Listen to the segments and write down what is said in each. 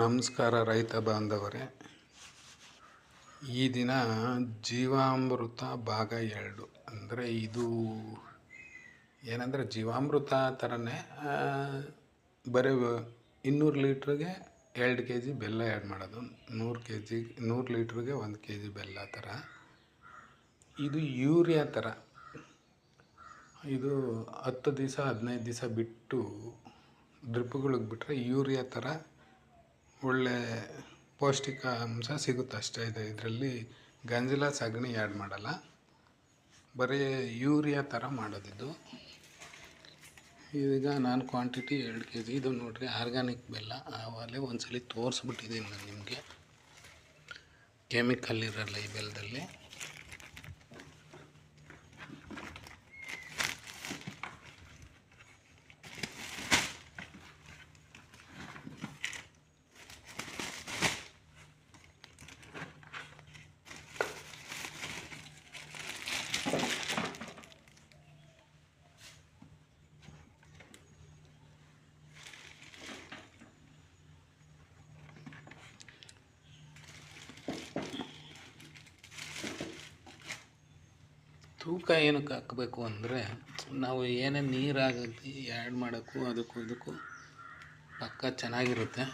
ನಮಸ್ಕಾರ ರೈತ ಬಾಂಧವರೇ. ಈ ದಿನ ಜೀವಾಮೃತ ಭಾಗ 2 ಅಂದರೆ ಇದು ಏನಂದರೆ ಜೀವಾಮೃತ ಥರನೇ ಬರೀ 200 ಲೀಟ್ರಿಗೆ 2 kg ಬೆಲ್ಲ ಆ್ಯಡ್ ಮಾಡೋದು. 100 ಲೀಟ್ರಿಗೆ 1 kg ಬೆಲ್ಲ ಥರ. ಇದು ಯೂರಿಯಾ ಥರ. ಇದು 10 ದಿವಸ 15 ದಿವಸ ಬಿಟ್ಟು ಡ್ರಿಪ್ಗಳಿಗೆ ಬಿಟ್ಟರೆ ಯೂರಿಯಾ ಥರ ಒಳ್ಳೆ ಪೌಷ್ಟಿಕಾಂಶ ಸಿಗುತ್ತೆ ಅಷ್ಟೇ. ಇದರಲ್ಲಿ ಗಂಜಲ ಸಗಣಿ ಆ್ಯಡ್ ಮಾಡಲ್ಲ, ಬರೀ ಯೂರಿಯಾ ಥರ ಮಾಡೋದಿದ್ದು. ಈಗ ನಾನು ಕ್ವಾಂಟಿಟಿ 2 kg. ಇದು ನೋಡಿರಿ ಆರ್ಗ್ಯಾನಿಕ್ ಬೆಲ್ಲ. ಆವಾಗಲೇ ಒಂದ್ಸಲಿ ತೋರಿಸ್ಬಿಟ್ಟಿದ್ದೀನಿ ನಾನು ನಿಮಗೆ. ಕೆಮಿಕಲ್ ಇರಲ್ಲ ಈ ಬೆಲ್ಲದಲ್ಲಿ. ತೂಕ ಏನಕ್ಕೆ ಹಾಕಬೇಕು ಅಂದರೆ, ನಾವು ಏನೇ ನೀರಾಗಲಿ ಆ್ಯಡ್ ಮಾಡೋಕ್ಕೂ ಅದಕ್ಕೂ ಪಕ್ಕ ಚೆನ್ನಾಗಿರುತ್ತೆ,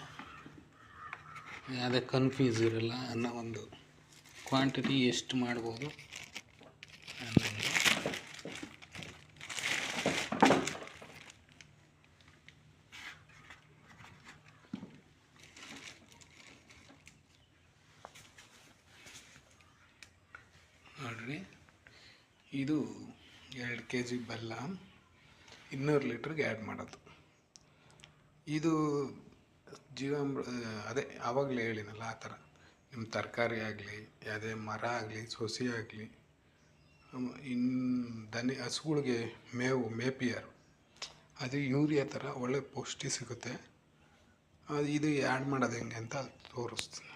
ಯಾವುದೇ ಕನ್ಫ್ಯೂಸ್ ಇರಲ್ಲ ಅನ್ನೋ ಒಂದು ಕ್ವಾಂಟಿಟಿ ಎಷ್ಟು ಮಾಡ್ಬೋದು ಅನ್ನೋದು. ನೋಡಿರಿ, ಇದು 2 kg ಬೆಲ್ಲ 200 ಲೀಟ್ರಿಗೆ ಆ್ಯಡ್ ಮಾಡೋದು. ಇದು ಅದೇ ಆವಾಗಲೇ ಹೇಳಿನಲ್ಲ ಆ ಥರ. ನಿಮ್ಮ ತರಕಾರಿ ಆಗಲಿ, ಯಾವುದೇ ಮರ ಆಗಲಿ, ಸೊಸೆ ಆಗಲಿ, ಹಸುಗಳಿಗೆ ಮೇಪಿಯರು, ಅದು ಯೂರಿಯಾ ಥರ ಒಳ್ಳೆ ಪೌಷ್ಟಿ ಸಿಗುತ್ತೆ. ಇದು ಆ್ಯಡ್ ಮಾಡೋದು ಹೆಂಗೆ ಅಂತ ತೋರಿಸ್ತೀನಿ.